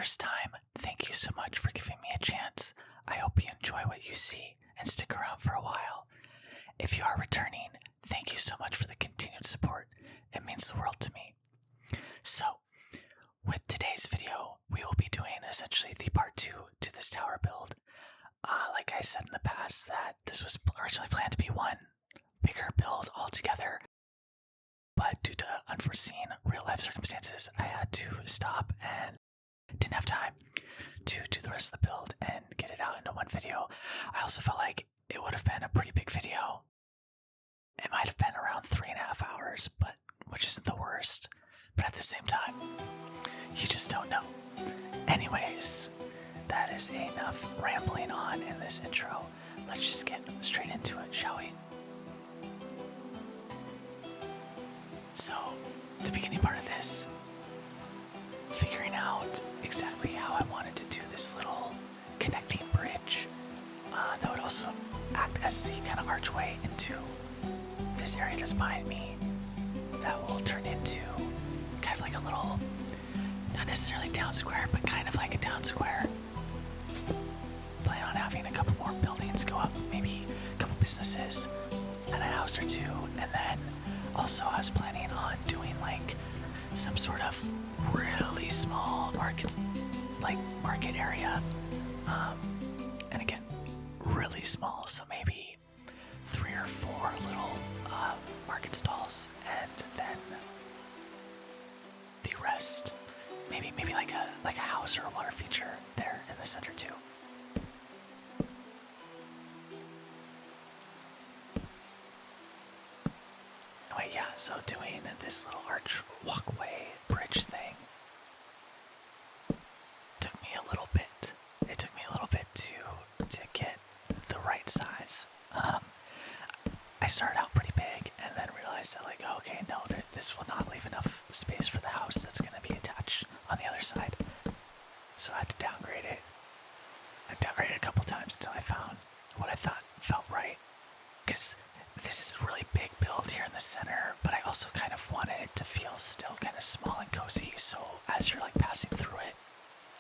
first time, thank you so much for giving me a chance. I hope you enjoy what you see and stick around for a while. If you are returning, thank you so much for the continued support. It means the world to me. So, with today's video, we will be doing essentially the part 2 to this tower build. Like I said in the past, that this was originally planned to be one bigger build altogether, but due to unforeseen real-life circumstances, I had to stop and didn't have time to do the rest of the build and get it out into one video. I also felt like it would have been a pretty big video. It might have been around 3.5 hours, but which isn't the worst. But at the same time, you just don't know. Anyways, that is enough rambling on in this intro. Let's just get straight into it, shall we? So, the beginning part of this, figuring out exactly how I wanted to do this little connecting bridge that would also act as the kind of archway into this area that's behind me, that will turn into kind of like a little, not necessarily town square, but kind of like a town square. Plan on having a couple more buildings go up, maybe a couple businesses and a house or two, and then also I was planning on doing like some sort of really small market area, and again, really small, so maybe 3 or 4 little market stalls, and then the rest, maybe like a house or a water feature there in the center too. Anyway, yeah, so doing this little arch walkway bridge thing took me a little bit. It took me a little bit to get the right size. I started out pretty big and then realized that okay, no, this will not leave enough space for the house that's going to be attached on the other side. So I had to downgrade it. I downgraded it a couple times until I found what I thought felt right. Because this is a really big build here in the center, but I also kind of wanted it to feel still kind of small and cozy, so as you're passing through it,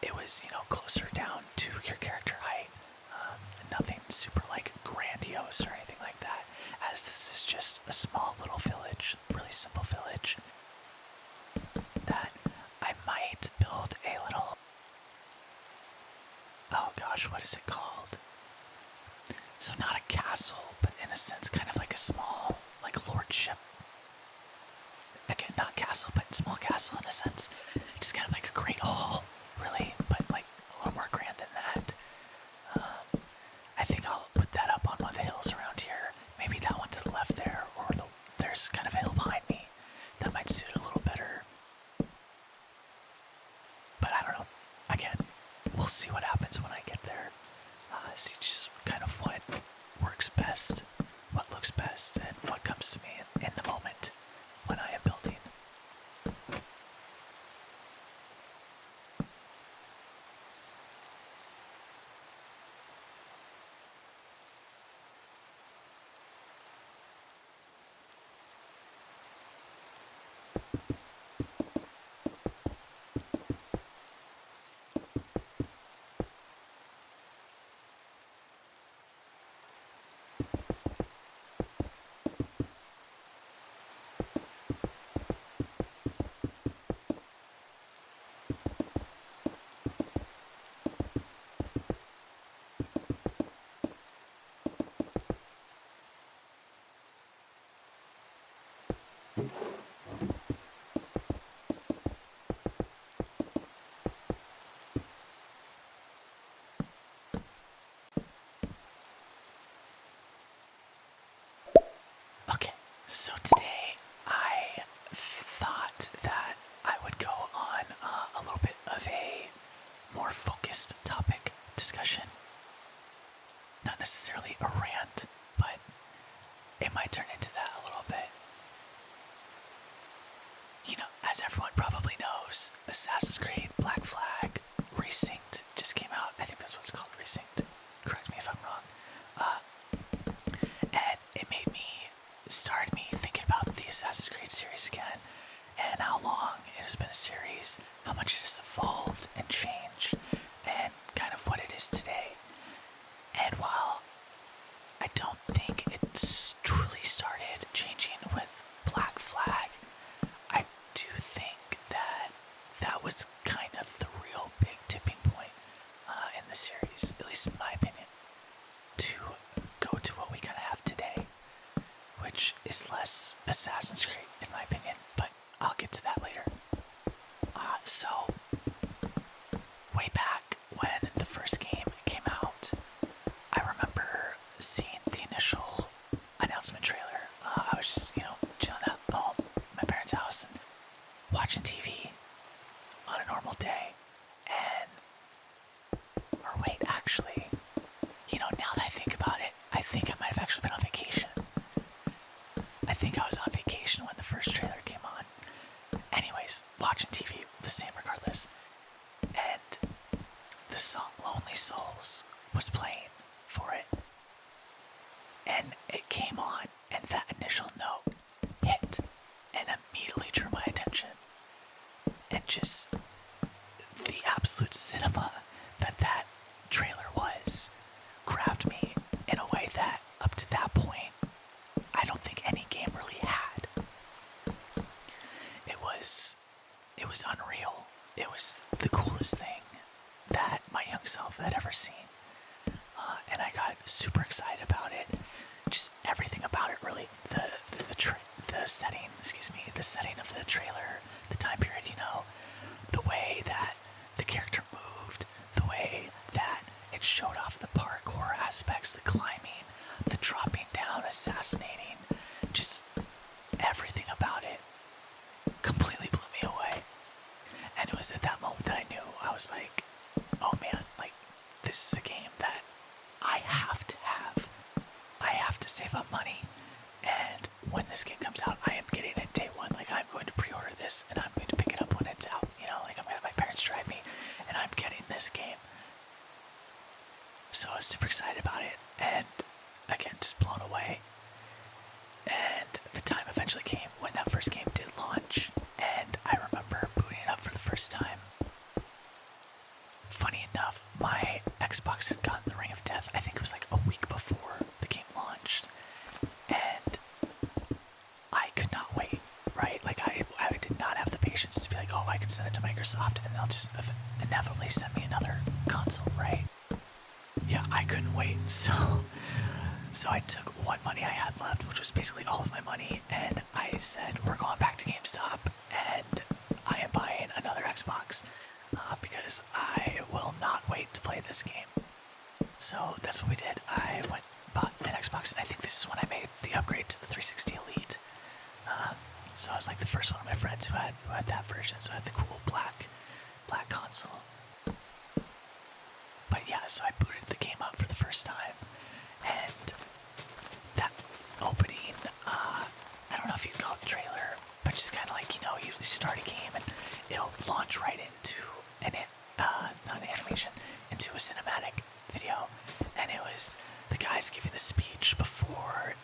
it was, closer down to your character height. Nothing super grandiose or anything like that, as this is just a small little village, really simple village, that I might build a little, oh gosh, what is it called? So not a castle, but in a sense kind of like a small, lordship. Again, not castle, but small castle in a sense. Just kind of like a great hall, really, but a little more grand than that. I think I'll put that up on one of the hills around here. Maybe that one to the left there, or there's kind of a hill behind me. That might suit a little better. But I don't know. Again, we'll see what happens when I get there. See just kind of what works best, what looks best, and what comes to me in the moment when I am building. Okay, so today I thought that I would go on a little bit of a more focused topic discussion. Not necessarily a rant, but it might turn into that a little bit. As everyone probably knows, Assassin's Creed Black Flag Resynced just came out. I think that's what it's called, Resynced. Correct me if I'm wrong. And it started me thinking about the Assassin's Creed series again, and how long it has been a series, how much it has evolved and changed house and watching TV on a normal day. Or wait, actually, now that I think about it, I think I might have actually been on vacation. I think I was on vacation when the first trailer came on. Anyways, watching TV, the same regardless. And the song Lonely Souls was playing for it. And it came on, and that initial note hit and immediately drew my attention. And just the absolute cinema that trailer was grabbed me in a way that, up to that point, I don't think any game really had. It was unreal. It was the coolest thing that my young self had ever seen. And I got super excited about it. Just everything about it, really. The setting of the trailer, the time period, the way that the character moved, the way that it showed off the parkour aspects, the climbing, the dropping down, assassinating, just everything about it completely blew me away. And it was at that moment that I knew, I was like, oh man, like, this is a game that I have to have. I have to save up money, and when this game comes out, I am getting it day one. Like, I'm going to pre-order this, and I'm going to pick it up when it's out. Like, I'm going to have my parents drive me, and I'm getting this game. So I was super excited about it, and again, just blown away. And the time eventually came when that first game did launch, and I remember booting it up for the first time. Funny enough, my Xbox had gotten the Ring of Death, I think it was like a week before the game launched, and I could not wait, right? Like, I did not have the patience to be like, oh, I can send it to Microsoft and they'll just inevitably send me another console, right? Yeah, I couldn't wait, so I took what money I had left, which was basically all of my money, and I said, we're going back to GameStop, and I am buying another Xbox, because I will not wait to play this game. So that's what we did. I went and bought an Xbox, and I think this is when I made the upgrade to the 360 Elite. So I was like the first one of my friends who had that version, so I had the cool black console. But yeah, so I booted the game up for the first time, and that opening, I don't know if you'd call it trailer, but just kind of like, you start a game and it'll launch right into not an animation, into a cinematic video, and it was the guys giving the speech before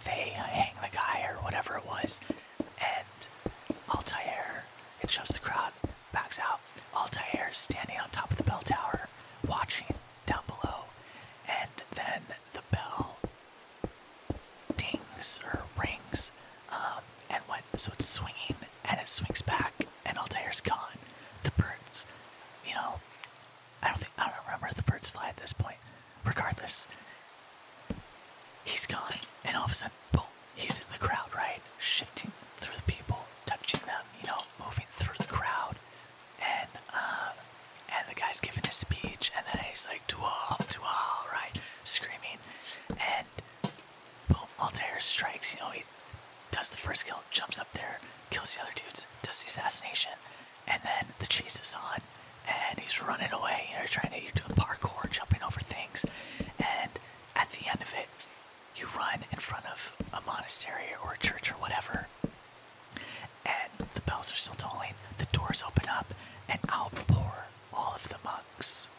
they hang the guy or whatever it was, and Altair, it shows the crowd, backs out, Altair is standing on top of the bell tower, watching down below, and then the bell dings or rings, so it's swinging, and it swings back, and Altair's gone. The birds, I don't remember if the birds fly at this point. Regardless, he's gone, and all of a sudden, boom, he's in the crowd, right? Shifting through the people, touching them, moving through the crowd, and the guy's giving his speech, and then he's like, to all, right? Screaming, and boom, Altair strikes, he does the first kill, jumps up there, kills the other dudes, does the assassination, and then the chase is on, and he's running away, you're doing parkour, jumping over things, and at the end of it, you run in front of a monastery or a church or whatever, and the bells are still tolling, the doors open up, and out pour all of the monks,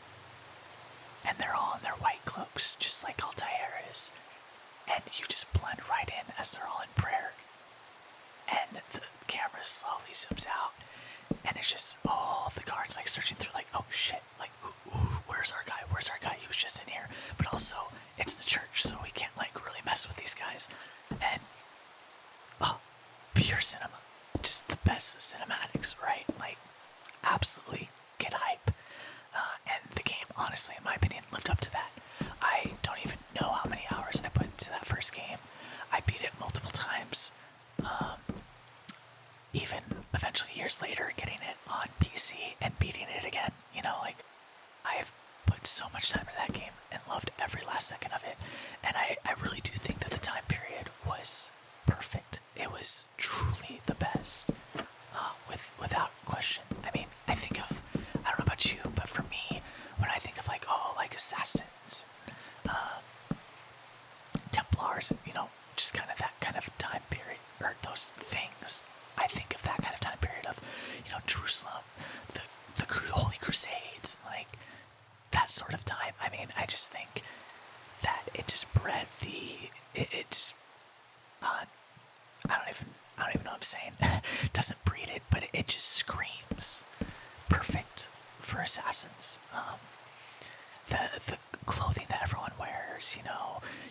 and they're all in their white cloaks, just like Altair is, and you just blend right in as they're all in prayer, and the camera slowly zooms out, and it's just all the guards like searching through, like, oh shit, like, where's our guy, he was just in here, but also, it's the church, so we can't like really mess with these guys, and, pure cinema, just the best cinematics, right, like, absolutely get hype, and the game, honestly, in my opinion, lived up to that. I don't even know how many hours I put into that first game. I beat it multiple times, even eventually years later, getting it on PC and beating it again, like, I've put so much time into that game and loved every last second of it, and I really do think that the time period was perfect. It was truly the best. campaign, I just think that it just bred it just, I don't even know what I'm saying. It doesn't breed it, but it just screams perfect for assassins. The clothing that everyone wears,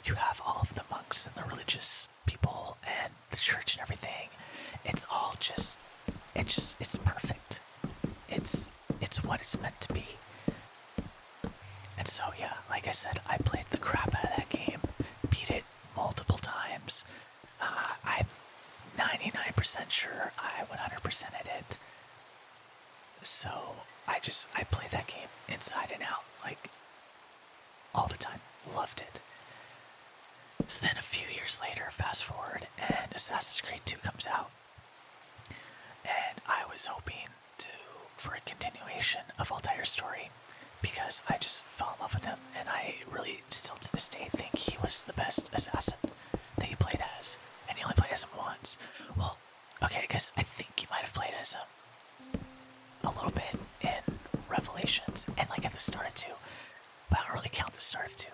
you have all of the monks and the religious people and the church and everything. It's all it's perfect. It's what it's meant to be. And so, yeah, like I said, I played the crap out of that game, beat it multiple times. I'm 99% sure I 100%ed it. So, I played that game inside and out, like, all the time. Loved it. So then a few years later, fast forward, and Assassin's Creed 2 comes out. And I was hoping for a continuation of Altair's story, because I just fell in love with him, and I really, still to this day, think he was the best assassin that you played as, and you only played as him once. Well, okay, I think you might have played as him a little bit in Revelations, and like at the start of 2, but I don't really count the start of 2.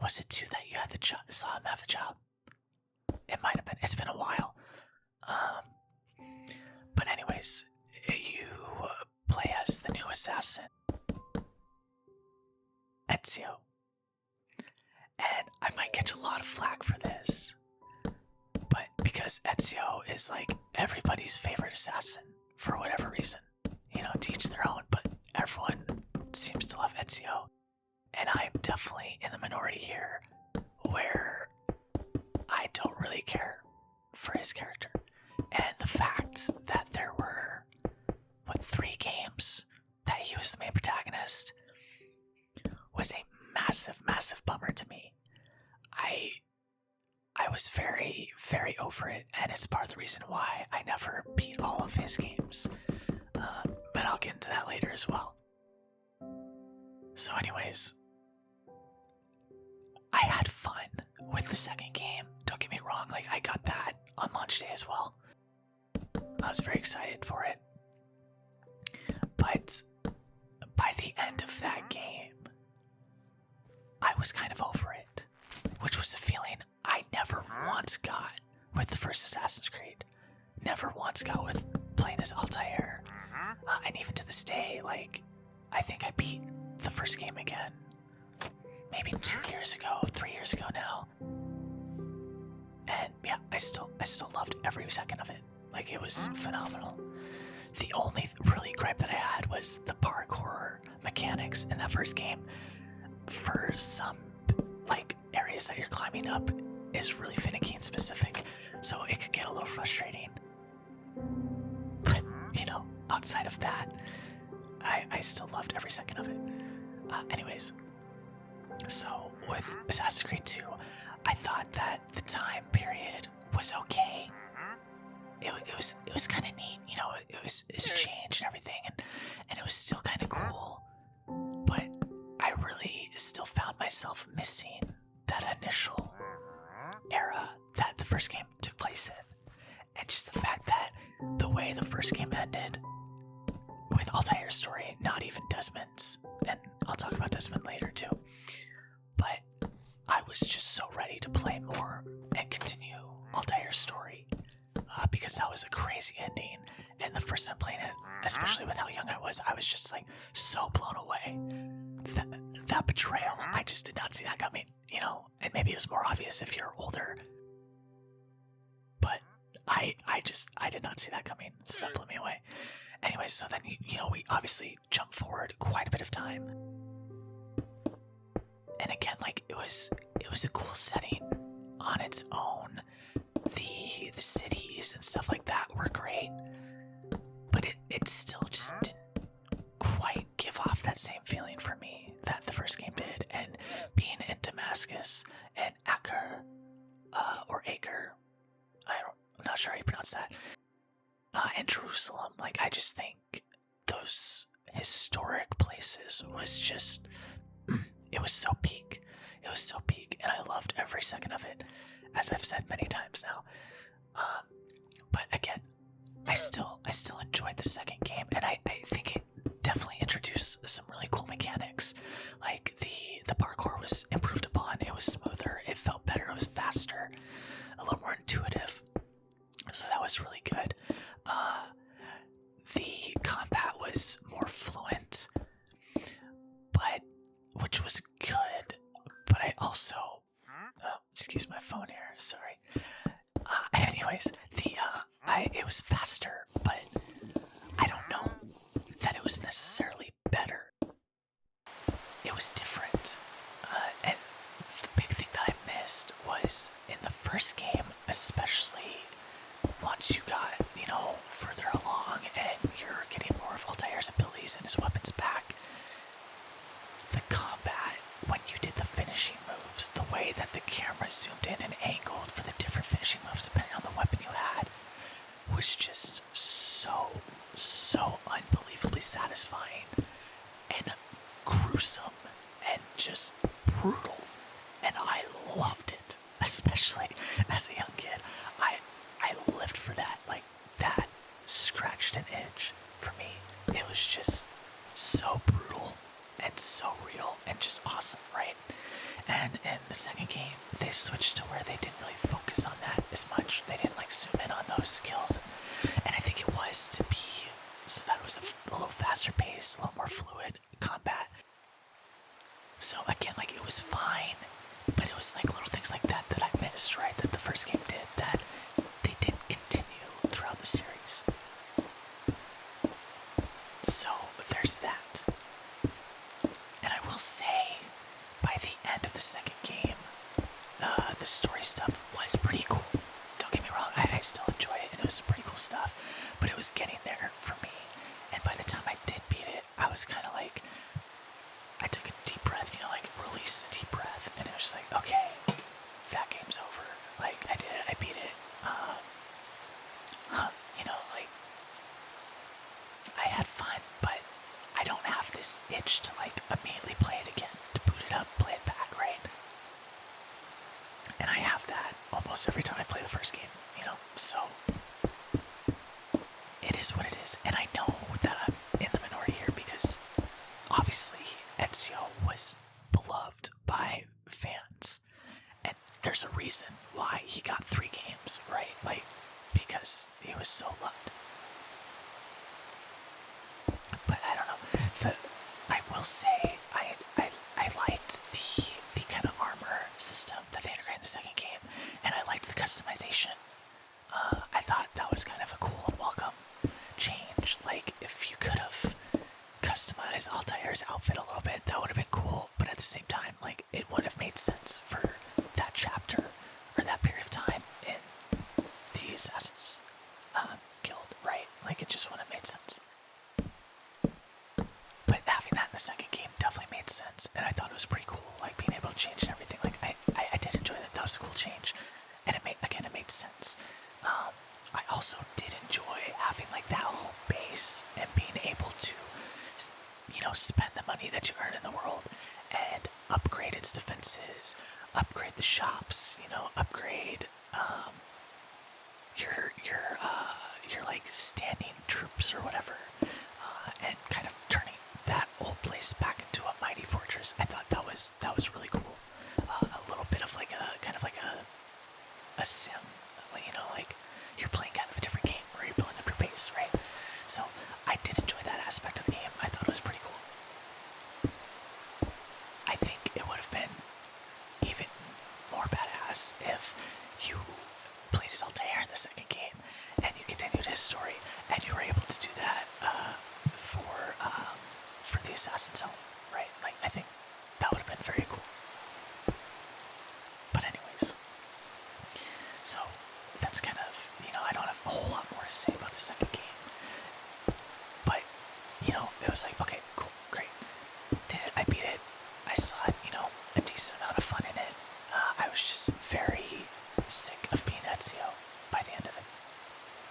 Was it 2 that you had saw him have the child? It might have been. It's been a while. But anyways, you play as the new assassin, Ezio. And I might catch a lot of flack for this, but because Ezio is like everybody's favorite assassin for whatever reason, to each their own, but everyone seems to love Ezio. And I'm definitely in the minority here, where I don't really care for his character. And the fact that there were, 3 games that he was the main protagonist was a massive, massive bummer to me. I was very, very over it, and it's part of the reason why I never beat all of his games. But I'll get into that later as well. So anyways, I had fun with the second game. Don't get me wrong, I got that on launch day as well. I was very excited for it. But by the end of that game, I was kind of over it, which was a feeling I never once got with the first Assassin's Creed. Never once got with playing as Altair. And even to this day, I think I beat the first game again maybe 2 years ago, 3 years ago now. And yeah, I still loved every second of it. It was phenomenal. The only really gripe that I had was the parkour mechanics in that first game. For some, areas that you're climbing up is really finicky and specific, so it could get a little frustrating. But, outside of that, I still loved every second of it. Anyways, so with Assassin's Creed 2, I thought that the time period was okay. It was kind of neat, it's a change and everything, and it was still kind of cool, but I really still found myself missing that initial era that the first game took place in, and just the fact that the way the first game ended, with Altair's story, not even Desmond's, and I'll talk about Desmond later too, but I was just so ready to play more and continue Altair's story. Because that was a crazy ending, and the first time playing it, especially with how young I was just so blown away. That betrayal, I just did not see that coming, and maybe it was more obvious if you're older, but I did not see that coming, so that blew me away. Anyway, so then, we obviously jump forward quite a bit of time, and again, it was a cool setting on its own. The cities and stuff like that were great, but it still just didn't quite give off that same feeling for me that the first game did. And being in Damascus and Acre, or Acre, I'm not sure how you pronounce that, and Jerusalem, I just think those historic places was just, it was so peak. It was so peak, and I loved every second of it, as I've said many times now. But again, I still enjoyed the second game, and I think definitely introduced some really cool mechanics. Like the parkour was improved upon. It was smoother. It felt better. It was faster. A little more intuitive. So that was really good. The combat was more fluent, but which was good. But I also, excuse my phone here. Sorry. Anyways, it was faster, but I don't know that it was necessarily better. It was different. And the big thing that I missed was in the first game, especially once you got, further along and you're getting more of Altair's abilities and his weapons back, the combat, when you did the finishing moves, the way that the camera zoomed in and angled for the different finishing moves depending on the weapon you had, was just so unbelievably satisfying and gruesome and just brutal. And I loved it, especially as a young kid. I lived for that. Like, that scratched an itch for me. It was just so brutal and so real and just awesome, right? And in the second game, they switched to where they didn't really focus on that as much. They didn't zoom in on those skills. And I think it was to be so that it was a little faster paced, a little more fluid combat. So again, it was fine, but it was little things like that that I missed, right? That the first game did that they didn't continue throughout the series. So there's that. And I will say, by the end of the second game, the story stuff was pretty cool. Don't get me wrong, I still enjoyed it, and it was some pretty cool stuff, but it was getting there for me. And by the time I did beat it, I was kind of I took a deep breath, release a deep breath, and it was just okay, that game's over. I did it, I beat it. I had fun, but I don't have this itch to immediately play it again, to boot it up, play it back, right? And I have that almost every time I play the first game, so it is what it is. And I know that I'm in the minority here because obviously Ezio was beloved by fans, and there's a reason why he got 3 games, right? Because he was so loved. But I don't know. I will say I liked the kind of armor system that they integrated in the second game, and I liked the customization. I thought that was kind of a cool and welcome change. If you could have customized Altair's outfit a little bit, that would have been cool, but at the same time, it would have made sense for that chapter, or that period of time in the Assassin's Guild, right? It just wouldn't have made sense. But having that in the second game definitely made sense, and I thought it was pretty cool, being able to change and everything. I did enjoy that. That was a cool change, and it made sense. I also did enjoy having that home base and being able to, spend the money that you earn in the world and upgrade its defenses, upgrade the shops, upgrade your standing troops or whatever, and kind of turning that old place back into a mighty fortress. I thought that was really cool. A little bit of a sim, you're playing kind of a different game where you're building up your base, right? So I did enjoy that aspect of the game. I thought it was pretty cool. I think it would have been even more badass if you played as Altair in the second game and you continued his story and you were able to do that for the Assassin's Home, right? I think that would have been very cool. But anyways, so that's kind of, I don't have a whole lot more to say about the second game. But, it was okay, cool, great. Did it, I beat it. I still had, a decent amount of fun in it. I was just very sick of being Ezio by the end of it.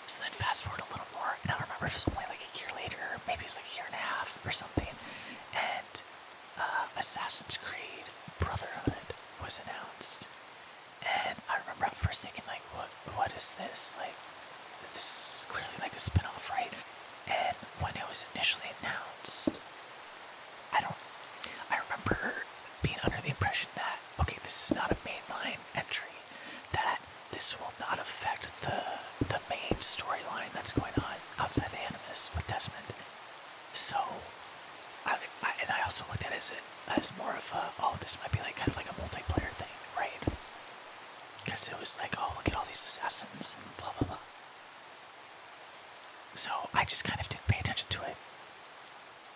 So then fast forward a little more, and I remember it was only a year later, maybe it was a year and a half or something, and Assassin's Creed Brotherhood was announced. And I remember at first thinking, what is this? This is clearly a spin-off, right? And when it was initially announced, as more of a, oh, this might be like kind of like a multiplayer thing, right? Because it was like, oh, look at all these assassins and blah blah blah. So I just kind of didn't pay attention to it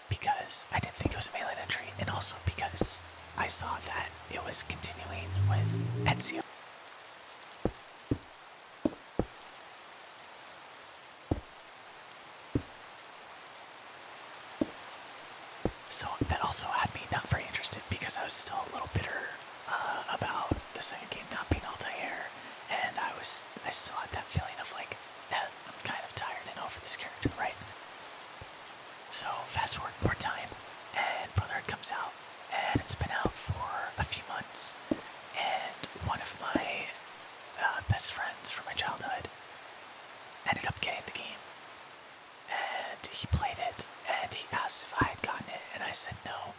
because I didn't think it was a mainline entry, and also because I saw that it was continuing with Ezio. So that also had me not very interested because I was still a little bitter about the second game not being Altair, and I still had that feeling of like, I'm kind of tired and over this character, right? So fast forward more time, and Brotherhood comes out, and it's been out for a few months, and one of my best friends from my childhood ended up getting the game, and he played it, and he asked if I had gotten it, and I said no,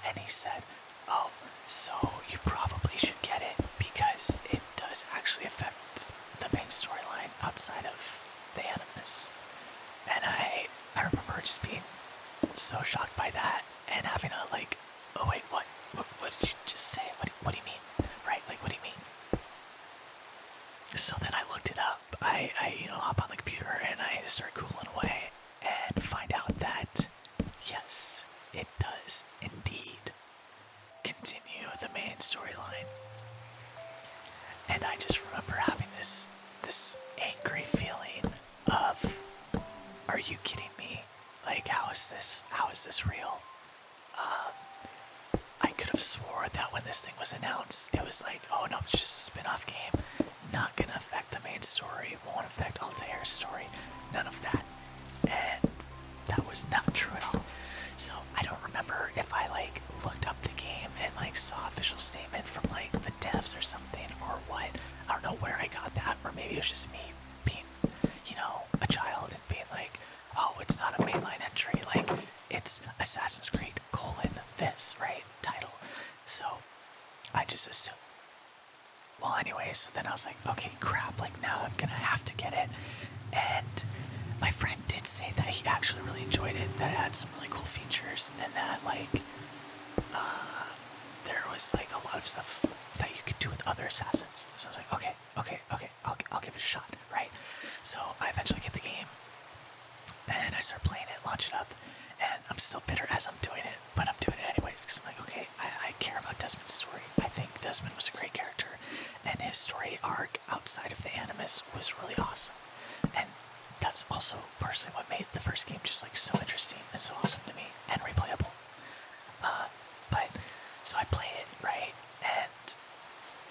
and he said, oh, so you probably should get it because it does actually affect the main storyline outside of the Animus. And I remember just being so shocked by that and having a like, oh wait, what did you just say? What do you mean? Right, like what do you mean? So then I looked it up. I hop on the computer and I start Googling away and find out that yes, it does indeed continue the main storyline. And I just remember having this angry feeling of, are you kidding me? Like, how is this real? I could have swore that when this thing was announced, it was like, oh no, it's just a spin-off game, not gonna affect the main story, won't affect Altair's story, none of that. And that was not true at all. So I don't remember if I like looked up the game and like saw official statement from like the devs or something or what. I don't know where I got that, or maybe it was just me being, a child and being like, oh, it's not a mainline entry, like it's Assassin's Creed : this, right, title. So I just assumed. Well, anyway, so then I was like, okay, crap, like now I'm gonna have to get it. And my friend did say that he actually really enjoyed it, that it had some really cool features, and that like there was like a lot of stuff that you could do with other assassins. So I was like, okay, I'll give it a shot, right? So I eventually get the game, and I start playing it, launch it up, and I'm still bitter as I'm doing it, but I'm doing it anyways, because I'm like, okay, I care about Desmond's story. I think Desmond was a great character, and his story arc outside of the Animus was really awesome. And that's also partially what made the first game just like so interesting and so awesome to me, and replayable. But, so I play it, right, and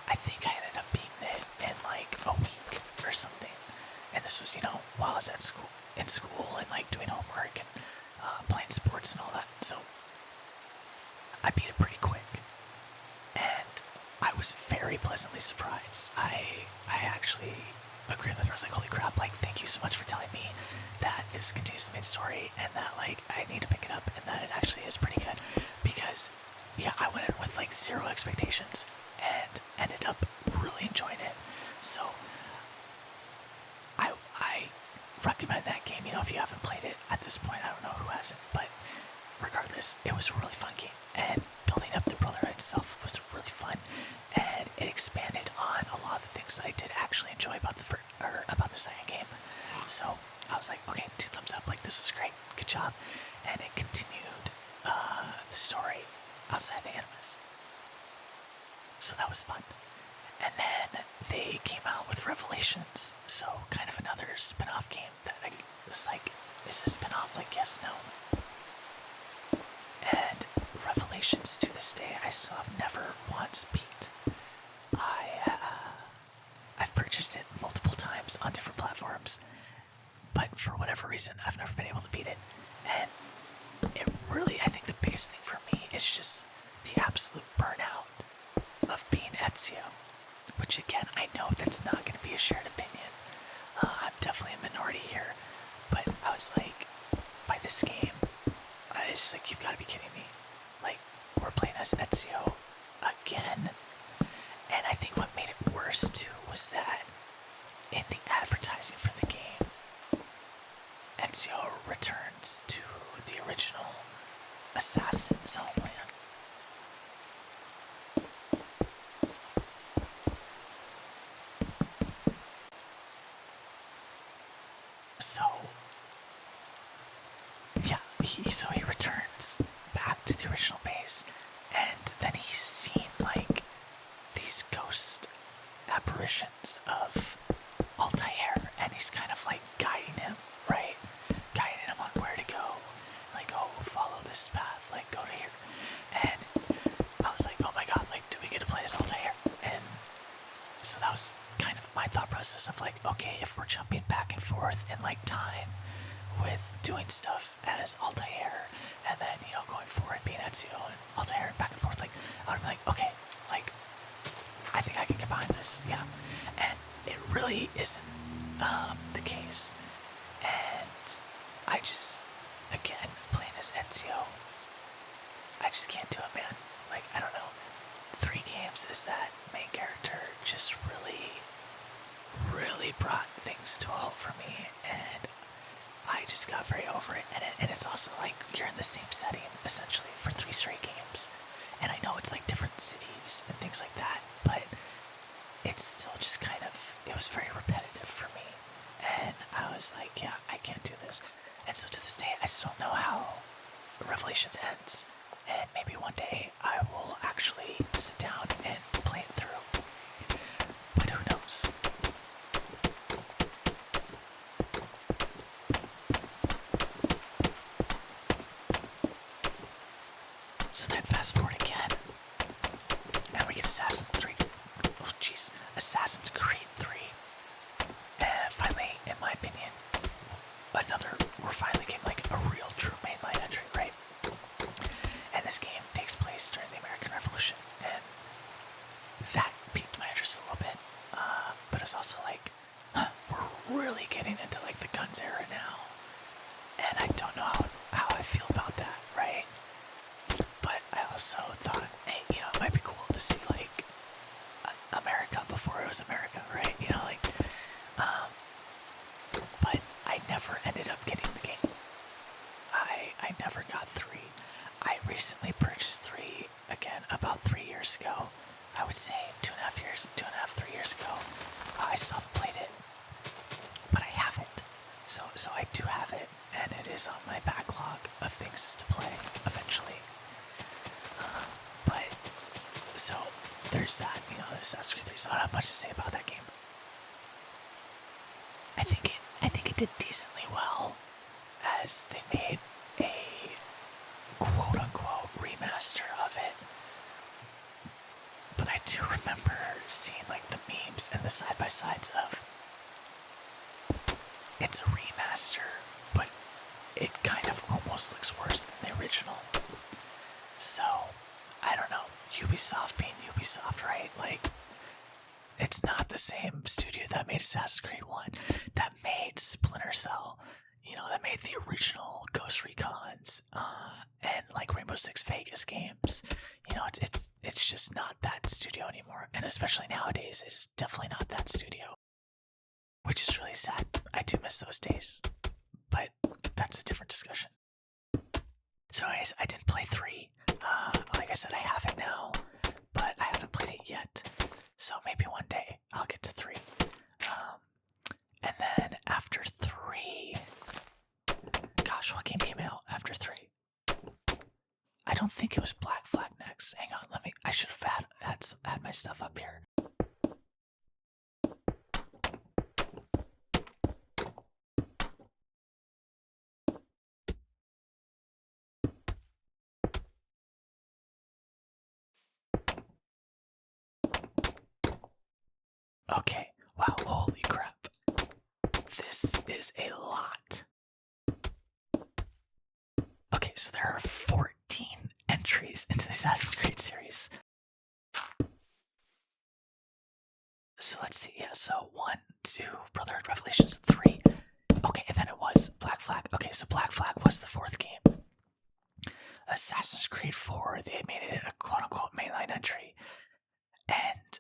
I think I ended up beating it in like a week or something. And this was, while I was in school and like doing homework and playing sports and all that. So I beat it pretty quick, and I was very pleasantly surprised. I actually agreed with her. I was like, holy crap, like thank you so much for telling me that this continues the main story and that like I need to pick it up and that it actually is pretty good, because yeah, I went in with like zero expectations and ended up really enjoying it. So I recommend that game, if you haven't played it at this point. I don't know who hasn't, but regardless, it was a really fun game, and building up the Brotherhood itself was really fun, and it expanded on a lot of the things that I did actually enjoy about the second game. So I was like, okay, 2 thumbs up, like this was great, good job. And it continued the story outside the Animus. So that was fun. And then they came out with Revelations, so kind of another spin-off game that is a spin-off, like yes, no. And Revelations, to this day, I still have never once beat. I've purchased it multiple times on different platforms, but for whatever reason, I've never been able to beat it. And it really, I think the biggest thing for me is just the absolute burnout of being Ezio. Which again, I know that's not going to be a shared opinion. I'm definitely a minority here. But I was like, by this game, I was just like, you've got to be kidding me. Like, we're playing as Ezio again. And I think what made it worse too was that in the advertising for the game, Ezio returns to the original assassin's homeland. So yeah, he returns back to the original base, and then he's seen like these ghost apparitions of Altair, and he's kind of like guiding him, right? Guiding him on where to go. Like, oh, follow this path, like go to here. And I was like, oh my god, like, do we get to play as Altair? And so that was kind of my thought process of like, okay, if we're jumping back and forth in like time with doing stuff as Altair, and then, you know, going forward being Ezio and Altair and back and forth, like, I would be like, okay, like, I think I can get behind this, yeah. And it really isn't the case. And I just, again, playing as Ezio, I just can't do it, man. Like, I don't know. 3 games as that main character just really, really brought things to a halt for me, and I just got very over it. And it's also like you're in the same setting essentially for 3 straight games, and I know it's like different cities and things like that, but it's still just kind of, it was very repetitive for me, and I was like, yeah, I can't do this. And so to this day, I still don't know how Revelations ends, and maybe one day I will actually sit down and play it through, but who knows. So then fast forward again, and we get Assassin's Creed 3. And finally, in my opinion, we're finally getting like a real true mainline entry, right? And this game takes place during the American Revolution, and that piqued my interest a little bit. But it's also like, we're really getting into like the guns era now, and I don't know how I feel about that, right? But I also thought, hey, you know, it might be cool to see like America before it was America, right? You know, like, but I never ended up getting the game. I never got 3. I recently purchased 3 again about 3 years ago. I would say 2.5 years, 3 years ago. I still haven't played it, but I have it. So I do have it, and it is on my backlog of things to play eventually. But so there's that, you know, Assassin's Creed 3. So I don't have much to say about that game. I think it did decently well, as they made a quote-unquote remaster of it. But I do remember seeing like the memes and the side-by-sides of, it's a remaster, but it kind of almost looks worse than the original. So, I don't know, Ubisoft being Ubisoft, right? Like, it's not the same studio that made Assassin's Creed 1, that made Splinter Cell, you know, that made the original Ghost Recons, and like Rainbow Six Vegas games. You know, it's just not that studio anymore, and especially nowadays, it's definitely not that studio, which is really sad. I do miss those days, but that's a different discussion. So anyways, I didn't play 3. Like I said, I have it now, but I haven't played it yet. So maybe one day I'll get to 3. And then after 3, gosh, what game came out after 3? I don't think it was Black Flag next. Hang on, I should have had my stuff up here. Okay, wow, holy crap. This is a lot. Okay, so there are 14 entries into the Assassin's Creed series. So let's see, yeah, so 1, 2, Brotherhood, Revelations, 3. Okay, and then it was Black Flag. Okay, so Black Flag was the 4th game. Assassin's Creed 4, they made it a quote-unquote mainline entry. And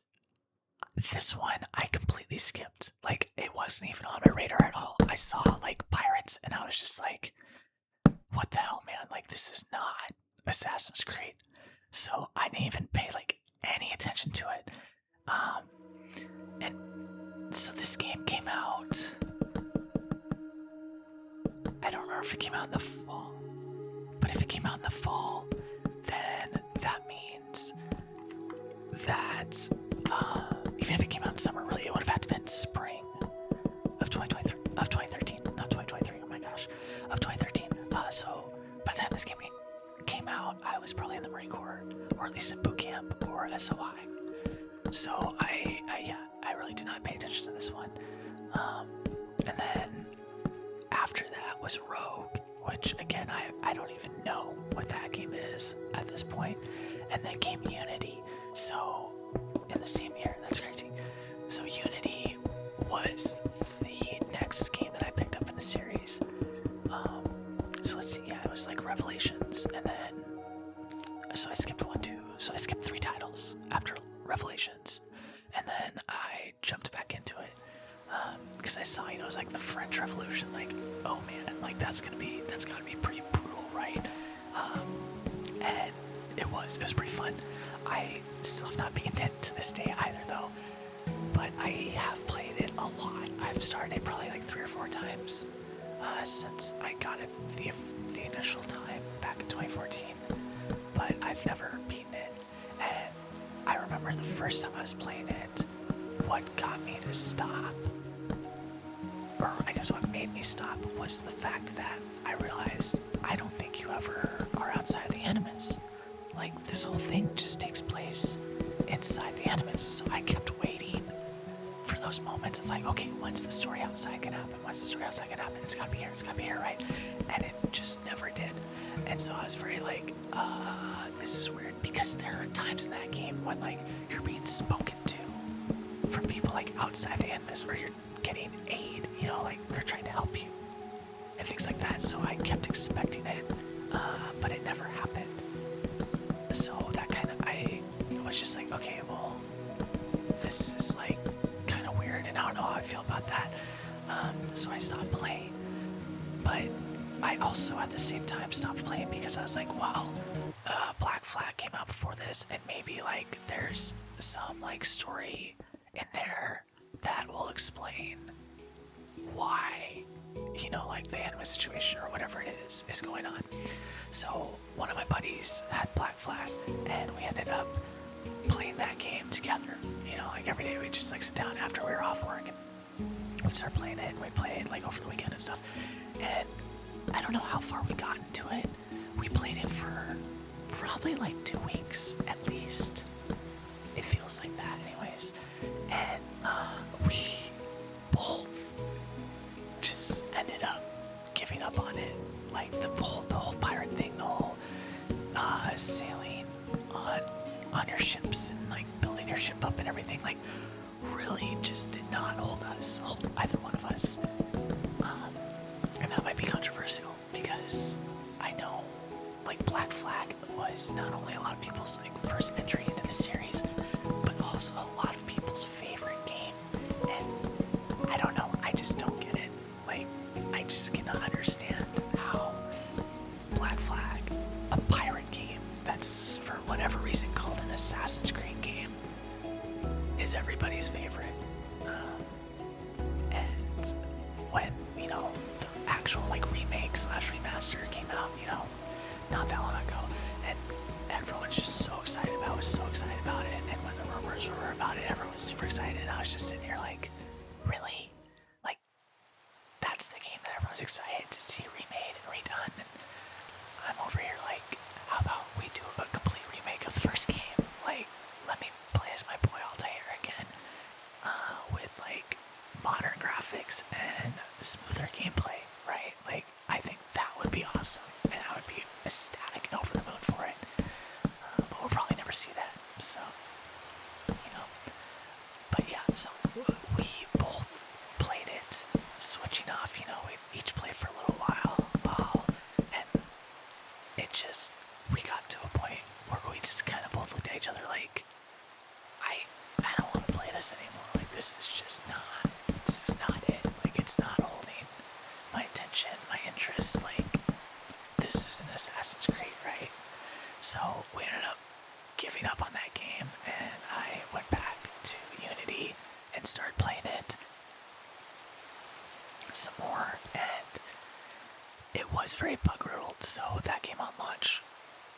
this one, I completely skipped. Like, it wasn't even on my radar at all. I saw, like, pirates, and I was just like, what the hell, man? Like, this is not Assassin's Creed. So I didn't even pay, like, any attention to it. And so this game came out if it came out in the fall. But if it came out in the fall, then that means that even if it came out in summer, really, it would have had to been spring of 2013, not 2023. Oh my gosh, of 2013. So by the time this game came out, I was probably in the Marine Corps, or at least in boot camp or SOI. So I really did not pay attention to this one. And then after that was Rogue, which again, I don't even know what that game is at this point. And then came Unity. So in the same year, that's crazy. So Unity was the next game that I picked up in the series. So let's see, yeah, it was like Revelations, and then so I skipped 3 titles after Revelations, and then I jumped back into it because I saw, it was like the French Revolution, like, oh man, like that's gotta be pretty brutal, right? And it was pretty fun. I still have not beaten it to this day either, though, but I have played it a lot. I've started it probably like 3 or 4 times since I got it the initial time back in 2014, but I've never beaten it. And I remember the first time I was playing it, what got me to stop, or I guess what made me stop, was the fact that I realized I don't think you ever are outside of the Animus. Like, this whole thing just takes place inside the Animus, so I kept waiting for those moments of like, okay, when's the story outside gonna happen? When's the story outside gonna happen? It's gotta be here, right? And it just never did. And so I was very like, this is weird, because there are times in that game when like you're being spoken to from people like outside the Animus, or you're getting aid, like they're trying to help you and things like that. So I kept expecting it, but it never happened. So that kind of, I was just like, okay, well, this is like kind of weird, and I don't know how I feel about that. So I stopped playing. But I also at the same time stopped playing because I was like, wow, Black Flag came out before this, and maybe like there's some like story in there that will explain why, like the anime situation or whatever it is going on. So one of my buddies had Black Flag, and we ended up playing that game together. Like every day we just like sit down after we were off work and we'd start playing it, and we'd play it like over the weekend and stuff. And I don't know how far we got into it. We played it for probably like 2 weeks at least. It feels like that anyways. And we both just ended up giving up on it. Like the whole pirate thing, the whole sailing on your ships and like building your ship up and everything, like really just did not hold either one of us. And that might be controversial, because I know like Black Flag was not only a lot of people's like first entry into the series, but also a lot of people's favorite game. And I don't know, I just don't get it. Like, I just cannot understand how Black Flag, a pirate game that's for whatever reason called an Assassin's Creed game, is everybody's favorite. And when, the actual like remake / remaster came out, not that long ago, and everyone's just so excited about it, and when the rumors were about it, everyone was super excited, and I was just sitting here like, really? Like, that's the game that everyone's excited to see remade and redone, and I'm over here like, how about we do a complete remake of the first game? Like, let me play as my boy Altair again, with like modern graphics and smoother gameplay, right? Like, I think that would be awesome, and I would be ecstatic and over the moon for it. But we'll probably never see that, so, But yeah, so we both played it, switching off, we each played for a little while, and we got to a point where we just kind of both looked at each other like, I don't want to play this anymore. Like, this is not it. Like, it's not holding my attention, my interest. Like, this is an Assassin's Creed, right? So we ended up giving up on that game, and I went back to Unity and started playing it some more, and it was very bug-riddled, so that game on launch,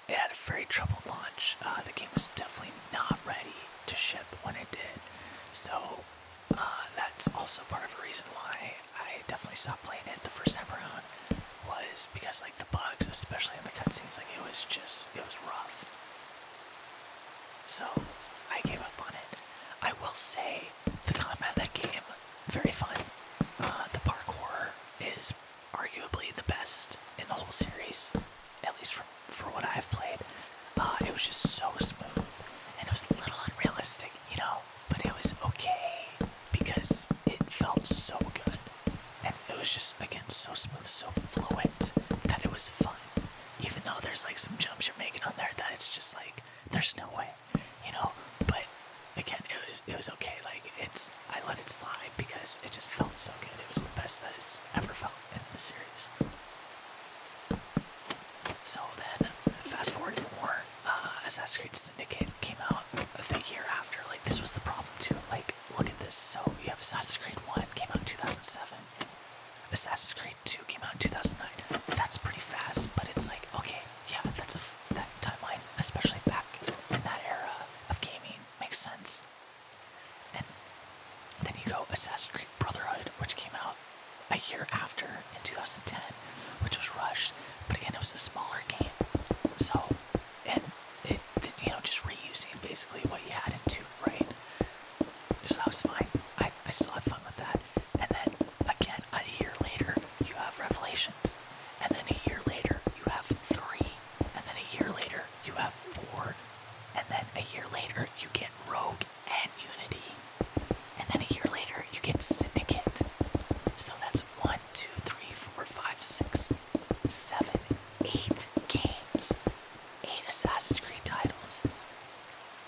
it had a very troubled launch. The game was definitely not ready to ship when it did. So that's also part of the reason why I definitely stopped playing it the first time around, was because like the bugs, especially in the cutscenes, like it was rough. So I gave up on it. I will say the combat in that game, very fun. The parkour is arguably the best in the whole series, at least for what I've played. It was just so smooth, and it was a little unrealistic, but it was okay because it felt so good, and it was just, again, so smooth, so fluent, that it was fun, even though there's like some jumps you're making on there that it's just like, there's no way, but again, it was okay. Like, I let it slide because it just felt so good. It was the best that it's ever felt in the series. So then, fast forward more, Assassin's Creed Syndicate came out the year after. Like, this was the problem too. Like, look at this. So you have Assassin's Creed 1 came out in 2007. Assassin's Creed 2 came out in 2009. That's pretty fast, but it's like, okay, yeah, that timeline, especially back in that era of gaming, makes sense. And then you go Assassin's Creed Brotherhood, which came out a year after in 2010, which was rushed, but again, it was a smaller game. So, and it just reusing basically what you had in 2, right? So that was fine. I still had fun with that. And then, again, a year later, you have Revelations. And then a year later, you have 3. And then a year later, you have 4. And then a year later, you get Rogue and Unity. And then a year later, you get Syndicate. So that's 1, 2, 3, 4, 5, 6, 7, 8 games. 8 Assassin's Creed titles.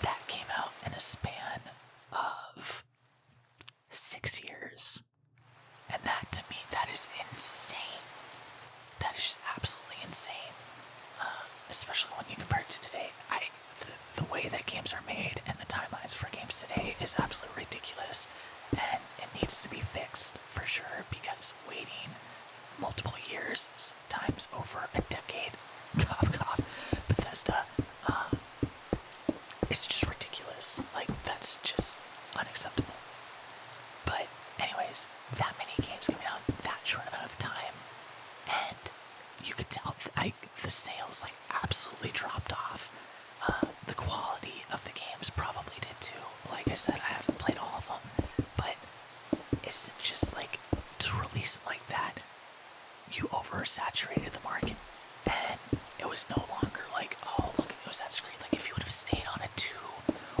That came out in a span of 6 years. And that, to me, that is insane. That is just absolutely insane. Especially when you compare it to today. The way that games are made and the timelines for games today is absolutely ridiculous. And it needs to be fixed, for sure, because waiting multiple years, sometimes over a decade, cough cough, Bethesda, it's just ridiculous. Like, that's just unacceptable. But anyways, that many games coming out in that short amount of time, and you could tell the sales absolutely dropped off. The quality of the games probably did too. Like I said, I haven't played all of them, but it's just like, to release it like that, you oversaturated the market, and it was no longer like, oh, look at Assassin's Creed. Like, if you would have stayed on a 2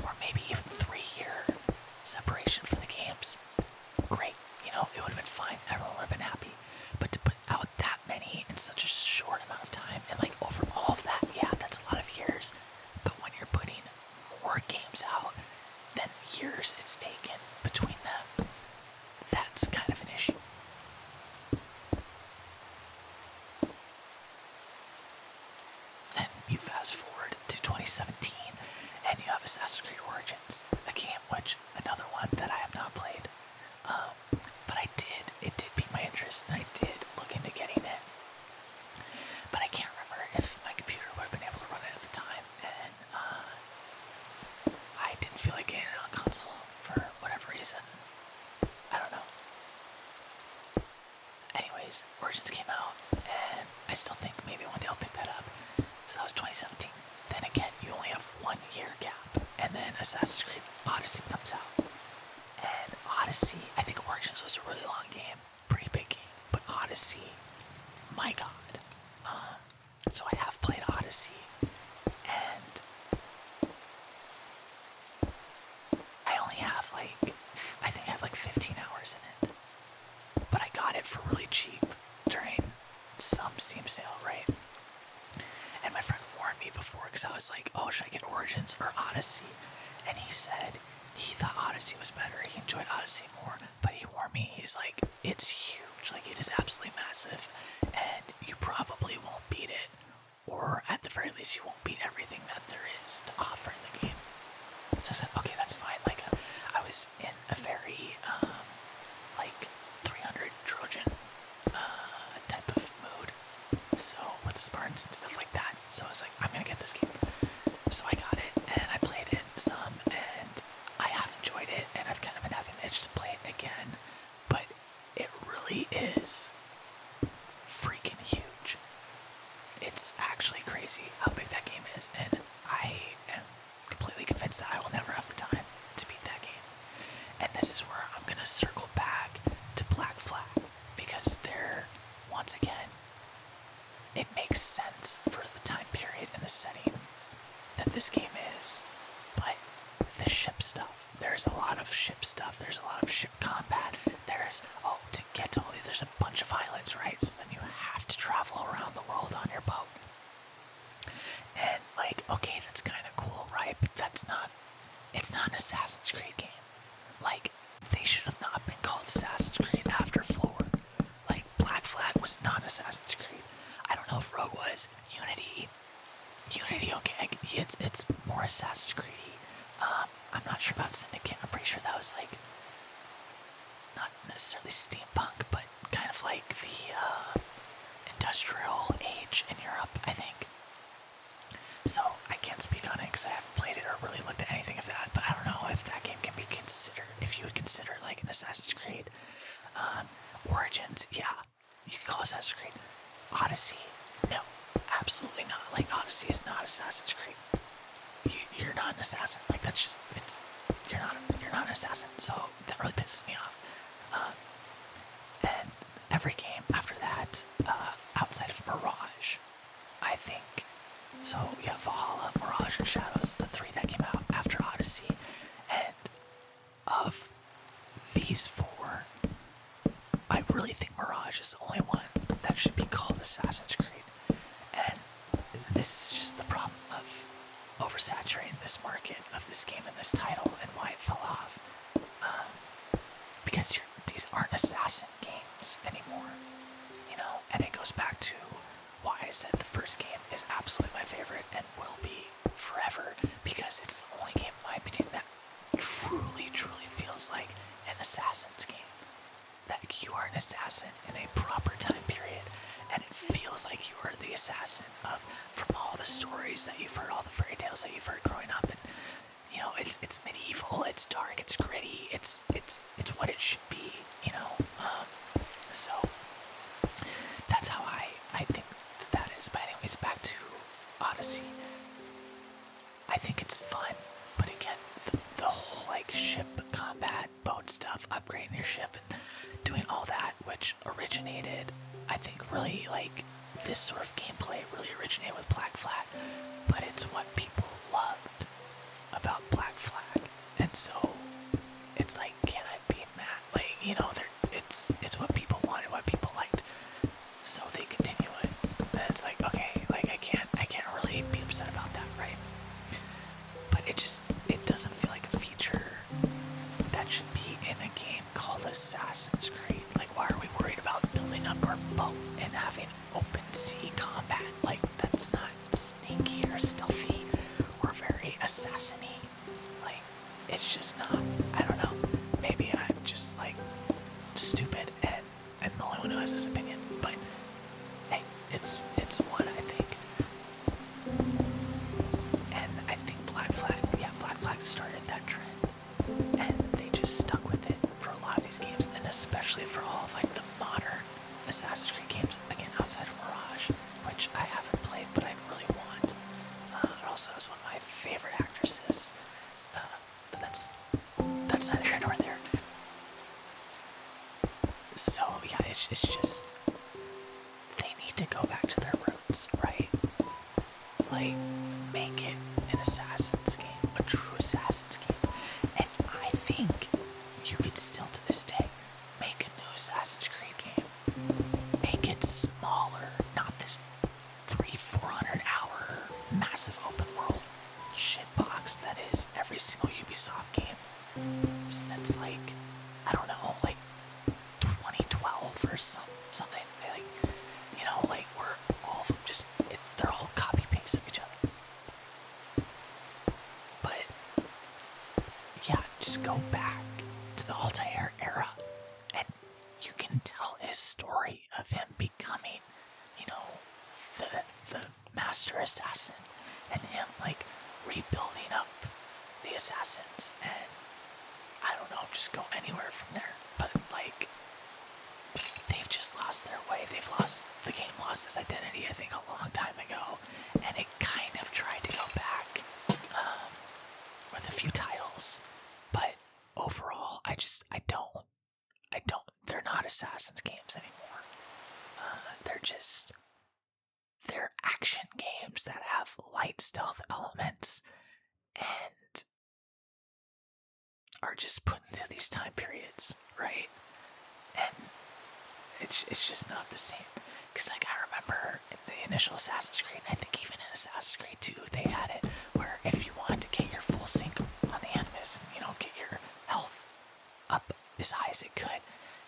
or maybe even 3-year separation for the games, great, it would have been fine, everyone would have been happy. But to put out that many in such a short amount of time, and like over all of that, yeah, that's a lot of years. But when you're putting more games out than years it's taken between them, that's kind of an issue. Then you fast forward to 2017, and you have Assassin's Creed Origins, a game another one that I have not played. But it did pique my interest, and I did look into getting it. But I can't remember if my computer would have been able to run it at the time, and I didn't feel like getting it on console for whatever reason. I don't know. Anyways, Origins came out, and I still think maybe one day I'll pick that up. So that was 2017. Then again, you only have 1 year gap, and then Assassin's Creed Odyssey comes out. And Odyssey, I think Origins was a really long game, pretty big game, but Odyssey, my god. So I have played Odyssey, and I only have I think I have 15 hours in it. But I got it for really cheap during some Steam sale, right? And my friend warned me before, because I was like, oh, should I get Origins or Odyssey? And he said he thought Odyssey was better, he enjoyed Odyssey more, but he warned me, he's like, it's huge, it is absolutely massive, and you probably won't beat it, or at the very least you won't beat everything that there is to offer in the game. So I said, okay, that's fine. I was in a very 300 Trojan type of mood, So with the Spartans and stuff like that. So I was like, I'm gonna get this game. So I got it and I played it some and I have enjoyed it and I've kind of been having the itch to play it again. But it really is freaking huge. It's actually crazy how big that game is, and I am completely convinced that I will never have the time to beat that game. And this is where I'm gonna circle back to Black Flag, because there, once again, it makes sense for the time period and the setting that this game is. But the ship stuff, there's a lot of ship stuff, there's a lot of ship combat, there's, to get to all these, there's a bunch of islands, right? So then you have to travel around the world on your boat. And like, okay, that's kind of cool, right? But it's not an Assassin's Creed game. Like, they should have not been called Assassin's Creed after 4. Like, Black Flag was not Assassin's Creed. I don't know if Rogue was. Unity, okay, it's more Assassin's Creed. I'm not sure about Syndicate. I'm pretty sure that was like, not necessarily steampunk, but kind of like the industrial age in Europe, I think. So I can't speak on it because I haven't played it or really looked at anything of that, but I don't know if that game can be considered, if you would consider it like an Assassin's Creed. Origins, yeah, you could call it Assassin's Creed. Odyssey, no, absolutely not. Like, Odyssey is not Assassin's Creed. You're not an assassin. Like, that's just, you're not an assassin. So that really pisses me off. And every game after that, outside of Mirage, I think. So yeah, Valhalla, Mirage, and Shadows, the 3 that came out after Odyssey. And of these 4, I really think Mirage is the only one that should be called Assassin's Creed. And this is just the problem of oversaturating this market of this game and this title and why it fell off. Because these aren't assassin games anymore, you know? And it goes back to why I said the first game is absolutely my favorite and will be forever, because it's the only game, in my opinion, that truly, truly feels like an assassin's game. That you are an assassin in a proper time period, and it feels like you are the assassin from all the stories that you've heard, all the fairy tales that you've heard growing up, and you know, it's medieval, it's dark, it's gritty, it's what it should be, you know. So that's how I think that is. But anyways, back to Odyssey. I think it's fun, but again, the whole like ship combat, boat stuff, upgrading your ship and doing all that, which originated, I think, really like this sort of gameplay really originated with Black Flag, but it's what people loved about Black Flag, and so it's like, can I be mad? Like, you know, it's what people wanted, what people liked, so they continue it, and it's like, okay, like I can't really be upset about that, right? But it doesn't feel like a feature that should be in a game called Assassin's Creed. Like, why are we worried about building up our boat and having open sea combat? Like, that's not sneaky or stealthy or very assassiny. Like, it's just not. I don't know. Maybe I'm just like stupid and I'm the only one who has this opinion. But hey, it's what I think. And I think Black Flag started that trend, and they just stuck with it for a lot of these games, and especially for all of like the modern Assassin's Creed games, again, outside of Mirage, which I haven't played, but I really want. It also has one of my favorite actresses, but that's neither here nor there. So yeah, it's just, they need to go back to their roots, right? Like, make it an Assassin's game, a true Assassin's game. And I think you could still, to this day, make a new Assassin's Creed game. Make it smaller, not this 300-400 hour massive open world shitbox that is every single Ubisoft game since, like, I don't know, like 2012 or something. Like, you know, like, where all of them just, they're all copy paste of each other. But yeah, just go back to the Altair era, and you can tell his story of him becoming, you know, master assassin and him like rebuilding up the assassins, and I don't know, just go anywhere from there. But like, they've just lost their way. The game lost its identity, I think, a long time ago, and it kind of tried to go back with a few titles, but overall, they're not Assassin's games anymore. They're action games that have light stealth elements and are just put into these time periods, right? And it's just not the same. Because, like, I remember in the initial Assassin's Creed, and I think even in Assassin's Creed 2, they had it where if you wanted to get your full sync on the Animus and, get your health up as high as it could,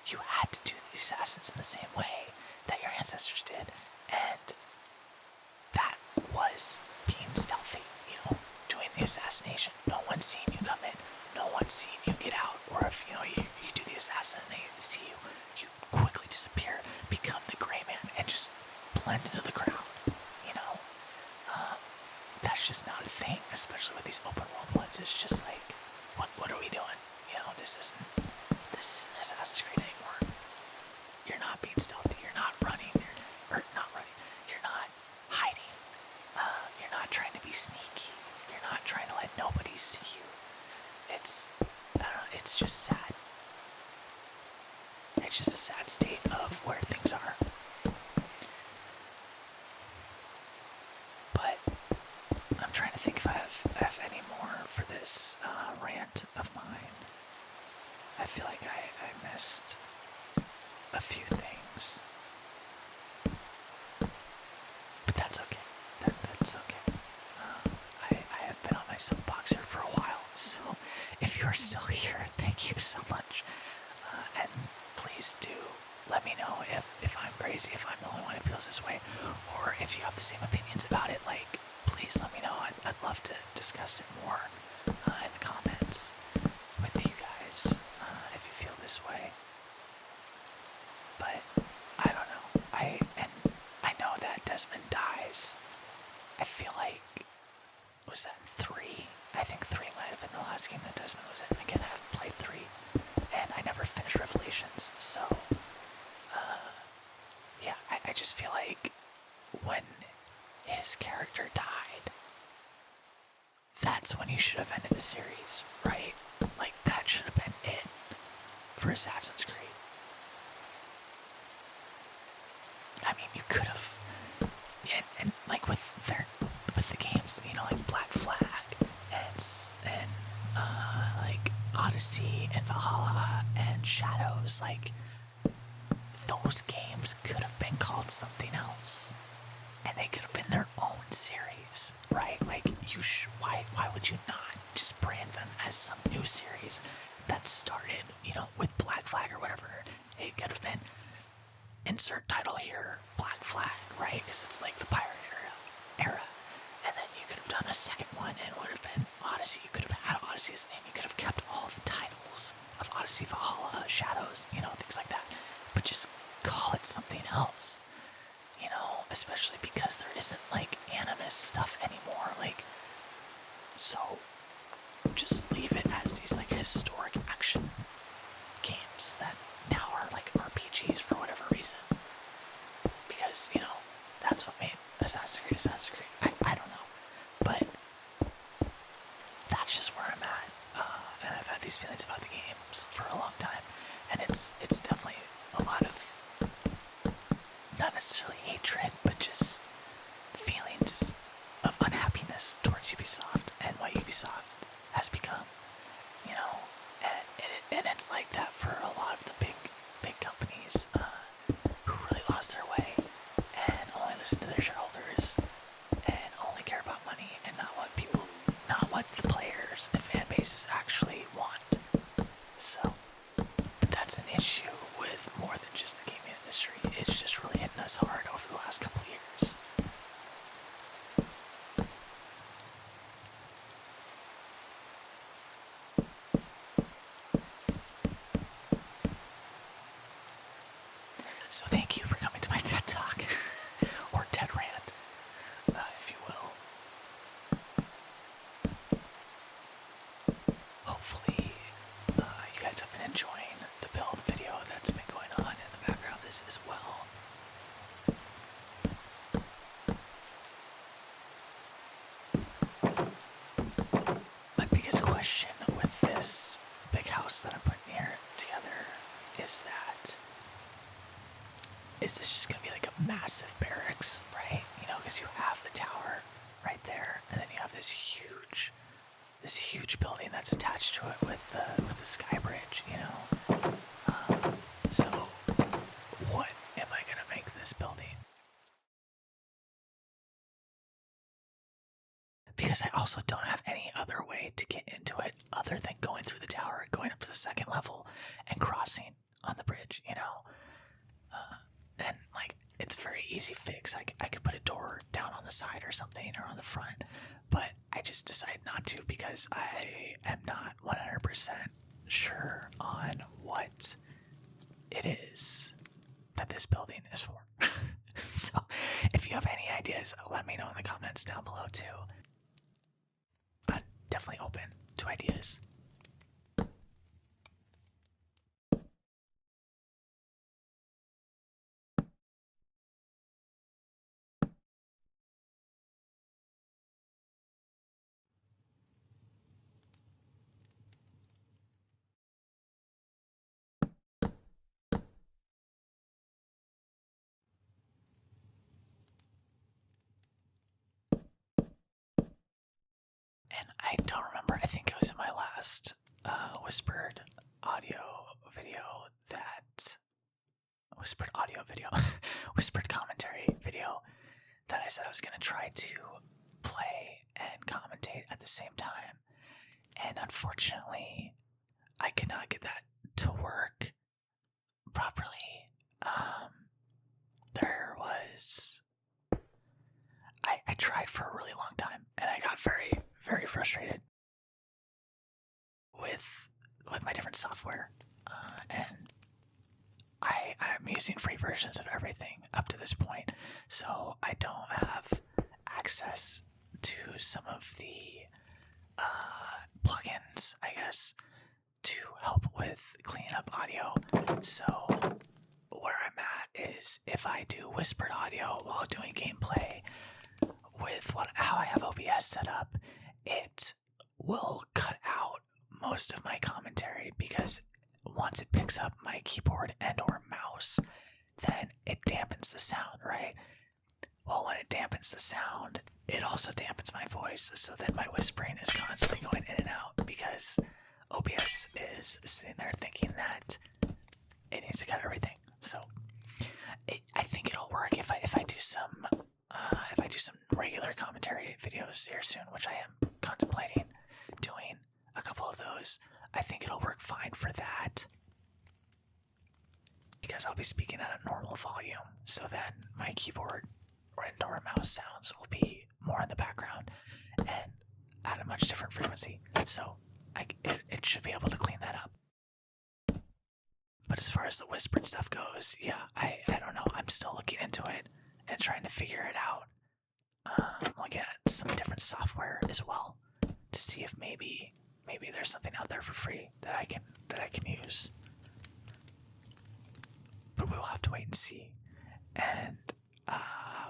you had to do the assassins in the same way that your ancestors did. And that was being stealthy, doing the assassination. No one's seeing you come in, no one's seeing you get out. Or if, you do the assassin and they see you, you quickly disappear, become the gray man, and just blend into the crowd, That's just not a thing, especially with these open world ones. It's just like, what are we doing? This isn't Assassin's Creed anymore. You're not being stealthy, you're not running, you're not hiding, you're not trying to be sneaky, you're not trying to let nobody see you. It's just sad. It's just a sad state of where things are. But I'm trying to think if I have any more for this rant of mine. I feel like I missed a few things. But that's okay. That's okay. I have been on my soapbox here for a while, so if you're still here, thank you so much. And please do let me know if I'm crazy, if I'm the only one who feels this way, or if you have the same opinions about it. Like, please let me know. I'd love to discuss it more in the comments with you guys if you feel this way. But I don't know. I know that Desmond dies. I feel like, was that 3? I think 3 might have been the last game that Desmond was in. Again, I haven't played 3, and I never finished Revelations, so yeah, I just feel like when his character died, that's when you should have ended the series, right? Like, that should have been it for Assassin's Creed. I mean, you could have, and like with the games, like Black Flag and like Odyssey and Valhalla and Shadows, like, those games could have been called something else, and they could have been their own series, right? Like, why would you not just brand them as some new series that started, with Black Flag or whatever? It could have been insert title here, Black Flag, right? Because it's like the pirate era. And then you could have done a second one and it would have been Odyssey. You could have had Odyssey's name. You could have kept all the titles of Odyssey, Valhalla, Shadows, things like that. But just call it something else, especially because there isn't, like, Animus stuff anymore. Like, so just leave it as these, like, historic action games that now are, like, RPGs for whatever reason. Because, that's what made Assassin's Creed. I don't know. But that's just where I'm at. And I've had these feelings about the games for a long time. And it's definitely a lot of, not necessarily hatred, but just feelings of unhappiness towards Ubisoft and what Ubisoft has become, and it's like that for a lot of the big companies who really lost their way and only listen to their shareholders and only care about money and not what the players and fan bases actually want. So, but that's an issue with more than just the gaming industry. It's just really hitting us hard over the last couple of years. So thank you for coming to my TED Talk, or TED Rant, if is this just gonna be like a massive barracks, right? You know, because you have the tower right there, and then you have this huge building that's attached to it with the sky bridge, you know. So what am I gonna make this building? Because I also don't have any other way to get into it other than going through the tower, going up to the second level, and crossing on the bridge, you know. And like, it's a very easy fix. I could put a door down on the side or something, or on the front, but I just decided not to because I am not 100% sure on what it is that this building is for. So if you have any ideas, let me know in the comments down below too. I'm definitely open to ideas. And I don't remember, I think it was in my last whispered audio video whispered commentary video that I said I was going to try to play and commentate at the same time. And unfortunately, I could not get that to work properly. There was... I tried for a really long time, and I got very, very frustrated with my different software. And I'm using free versions of everything up to this point, so I don't have access to some of the plugins, I guess, to help with cleaning up audio. So where I'm at is, if I do whispered audio while doing gameplay with how I have OBS set up, it will cut out most of my commentary, because once it picks up my keyboard and or mouse, then it dampens the sound, right? Well, when it dampens the sound, it also dampens my voice, so then my whispering is constantly going in and out, because OBS is sitting there thinking that it needs to cut everything. So I think it'll work if I do some regular commentary videos here soon, which I am contemplating doing a couple of those. I think it'll work fine for that, because I'll be speaking at a normal volume, so then my keyboard or mouse sounds will be more in the background and at a much different frequency. So it should be able to clean that up. But as far as the whispered stuff goes, yeah, I don't know. I'm still looking into it and trying to figure it out. I'm looking at some different software as well to see if maybe there's something out there for free that I can use. But we will have to wait and see. And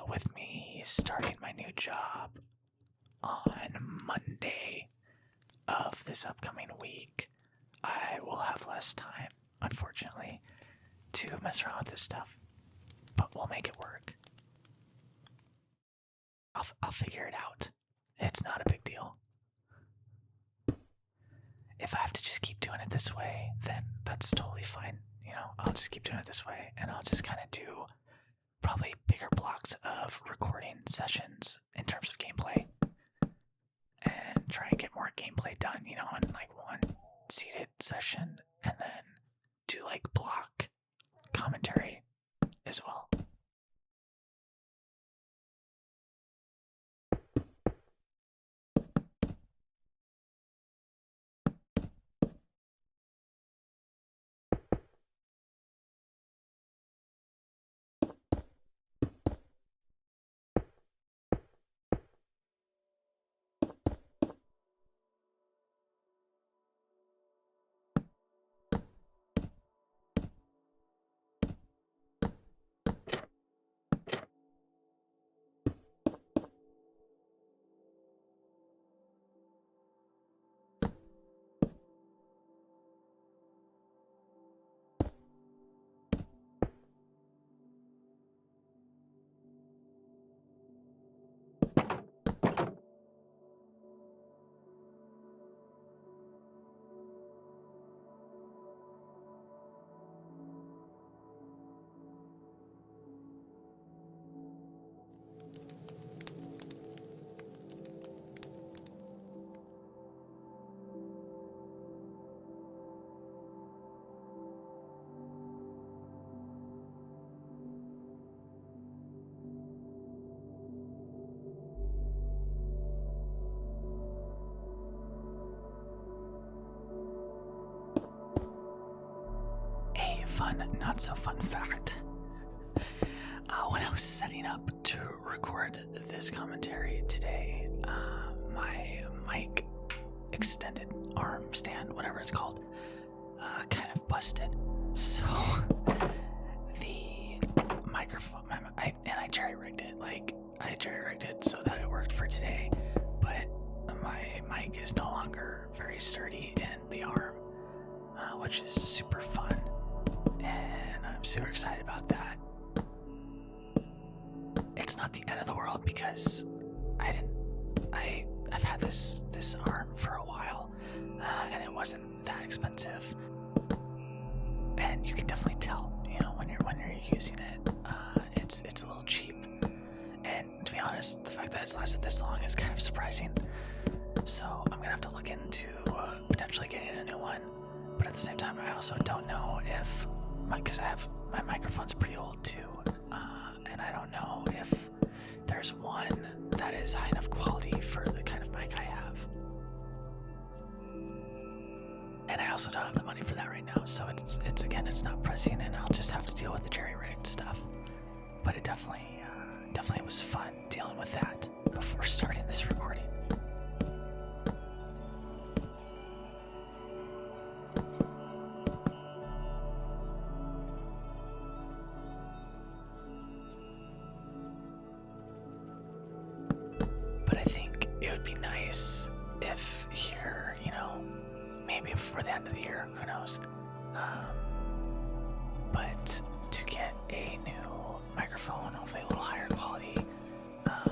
with me starting my new job on Monday of this upcoming week, I will have less time, unfortunately, to mess around with this stuff. But we'll make it work. I'll figure it out. It's not a big deal. If I have to just keep doing it this way, then that's totally fine. You know, I'll just keep doing it this way, and I'll just kind of do probably bigger blocks of recording sessions in terms of gameplay, and try and get more gameplay done, you know, in like one seated session, and then do like block commentary as well. fun, not so fun fact. When I was setting up to record this commentary today, my mic extended arm stand, whatever it's called, kind of busted. So the microphone, I jerry-rigged it. I jerry-rigged it so that it worked for today, but my mic is no longer very sturdy in the arm, which is super fun, and I'm super excited about that. It's not the end of the world because I've had this arm for a while, and it wasn't that expensive, and you can definitely tell, when you're using it, it's a little cheap, and to be honest, the fact that it's lasted this long is kind of surprising. So I'm gonna have to look into potentially getting a new one, but at the same time, I also don't know if because my microphone's pretty old too, and I don't know if there's one that is high enough quality for the kind of mic I have. And I also don't have the money for that right now, so it's not pressing, and I'll just have to deal with the jerry-rigged stuff. But it definitely was fun dealing with that before starting this recording. But I think it would be nice if here, maybe before the end of the year, who knows, but to get a new microphone, hopefully a little higher quality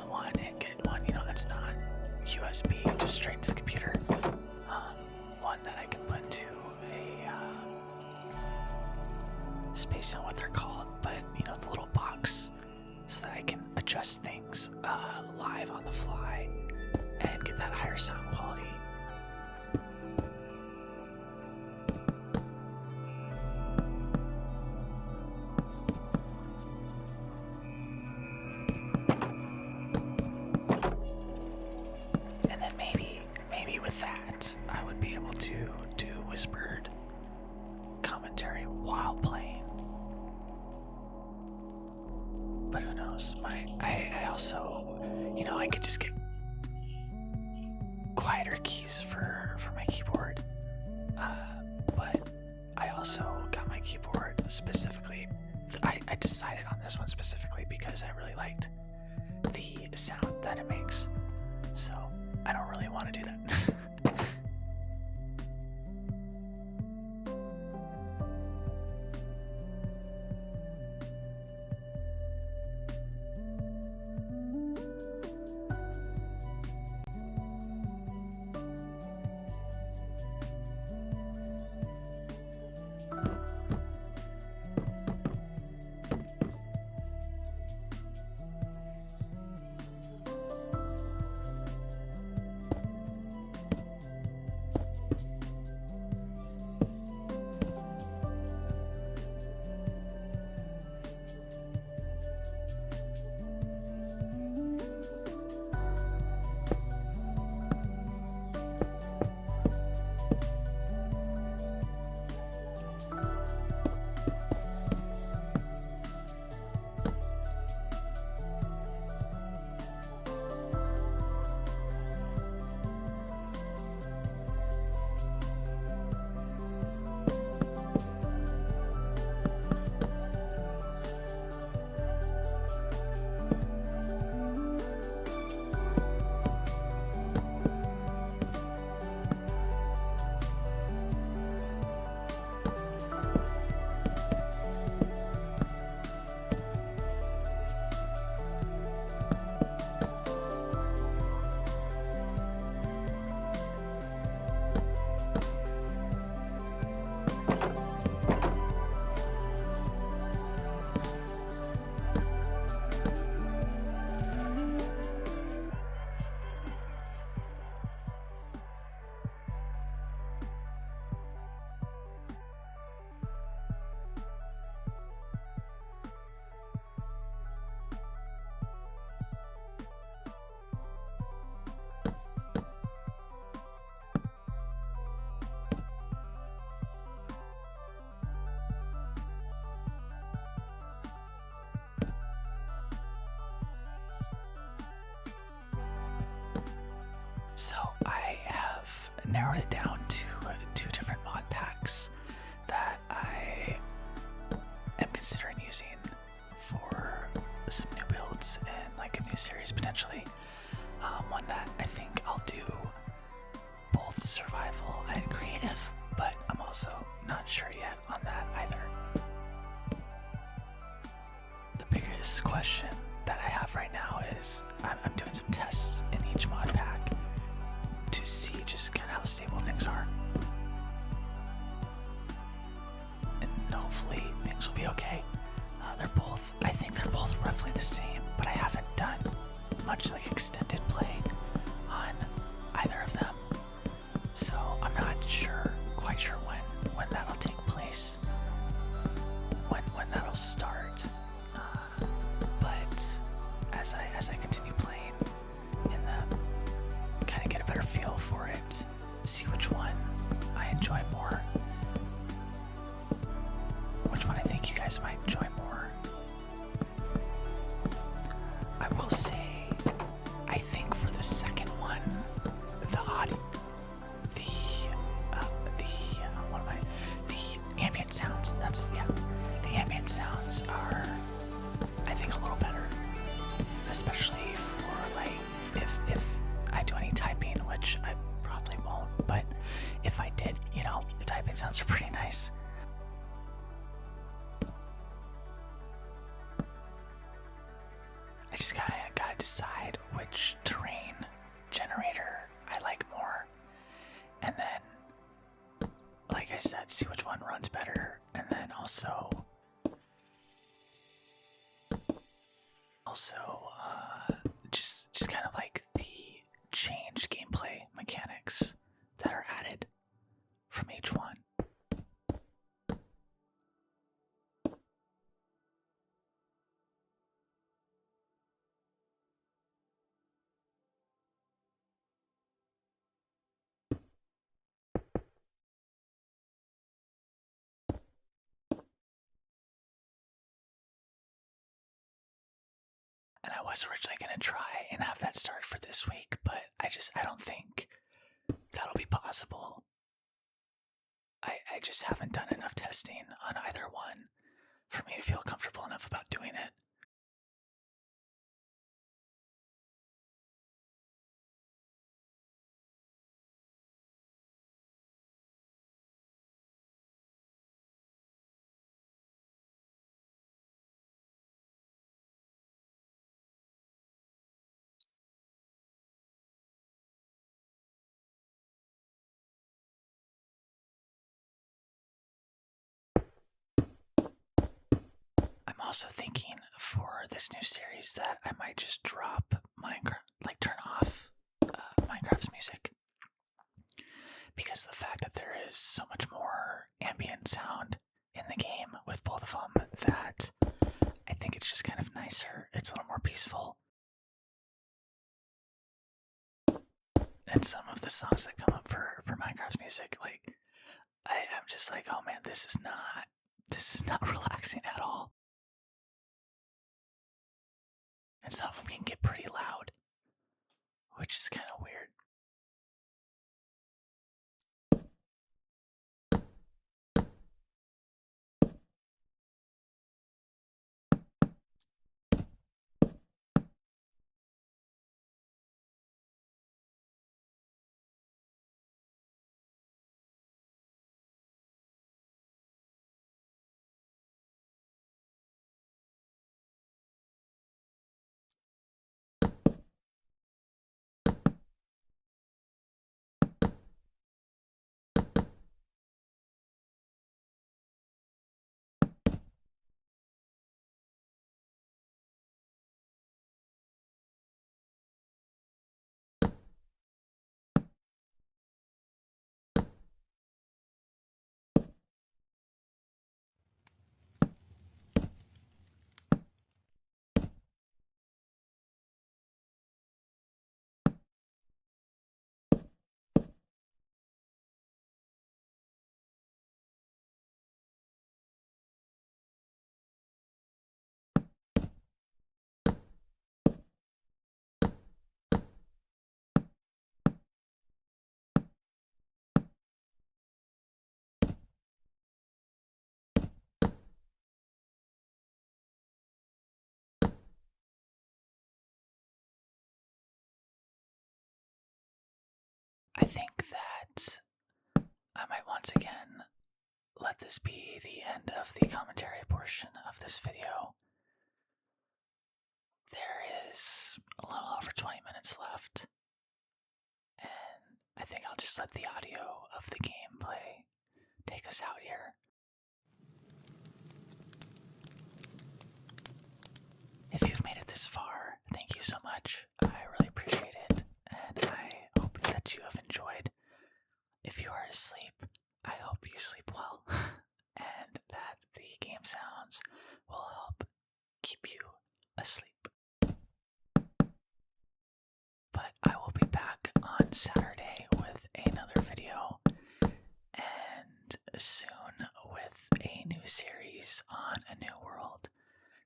one, and get one, that's not USB, just straight into the computer, one that I can put into a space, on what they're called, but the little box, so that I can adjust things live on the fly and get that higher sound quality. And then maybe with that, I would be able to do whispered commentary while playing. But who knows? I also, I could just get quieter keys for my keyboard. But I also got my keyboard specifically. I decided on this one specifically because I really liked the sound that it makes. So I don't really want to do that. narrowed it down to 2 different mod packs that I am considering using for some new builds and like a new series potentially. One that I think I'll do both survival and creative, but I'm also not sure yet on that either. The biggest question that I have right now is I'm doing some tests in each mod pack to see just kind of how stable things are. And hopefully things will be okay. I think they're both roughly the same, but I haven't done much like extended play on either of them. So I'm not quite sure when that'll take place, when that'll start. But as I continue playing in them, kind of get a better feel for it, see which one I enjoy more, which one I think you guys might enjoy more. I will say, I think for the second one, the ambient sounds. The ambient sounds are, I think, a little better, especially for like if I do any typing, which I probably won't, but if I did, the typing sounds are pretty nice. I just gotta decide which terrain generator I like more, and then, like I said, see which one runs better, and then also just kind of like the changed gameplay mechanics that are added from each one. And I was originally going to try and have that start for this week, but I don't think that'll be possible. I just haven't done enough testing on either one for me to feel comfortable enough about doing it. I'm also thinking for this new series that I might just drop Minecraft, like turn off Minecraft's music, because of the fact that there is so much more ambient sound in the game with both of them that I think it's just kind of nicer. It's a little more peaceful. And some of the songs that come up for Minecraft's music, like, I'm just like, oh man, this is not relaxing at all. And some of them can get pretty loud, which is kind of weird. I think that I might once again let this be the end of the commentary portion of this video. There is a little over 20 minutes left, and I think I'll just let the audio of the gameplay take us out here. If you've made it this far, thank you so much. I really appreciate it, and I hope that you have enjoyed. If you are asleep, I hope you sleep well, and that the game sounds will help keep you asleep. But I will be back on Saturday with another video, and soon with a new series on a new world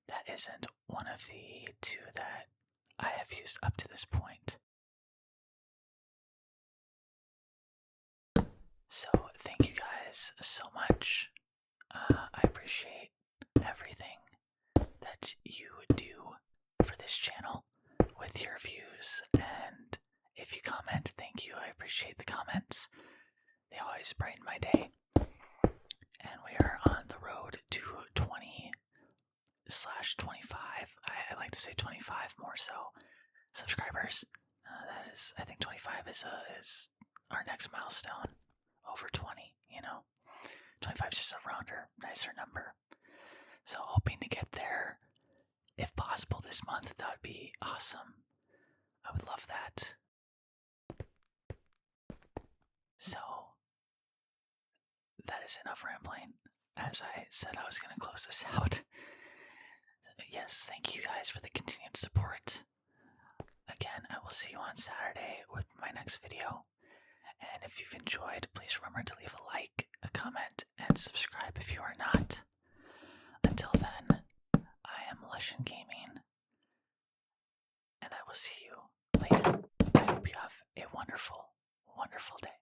that isn't one of the two that I have used up to this point. So thank you guys so much. I appreciate everything that you do for this channel with your views, and if you comment, thank you. I appreciate the comments. They always brighten my day. And we are on the road to 20/25. I like to say 25 more so subscribers. That is, I think 25 is our next milestone. Over 20, 25 is just a rounder, nicer number. So hoping to get there, if possible, this month. That would be awesome. I would love that. So that is enough rambling. As I said, I was going to close this out. Yes, thank you guys for the continued support. Again, I will see you on Saturday with my next video. And if you've enjoyed, please remember to leave a like, a comment, and subscribe if you are not. Until then, I am Lushan Gaming, and I will see you later. I hope you have a wonderful, wonderful day.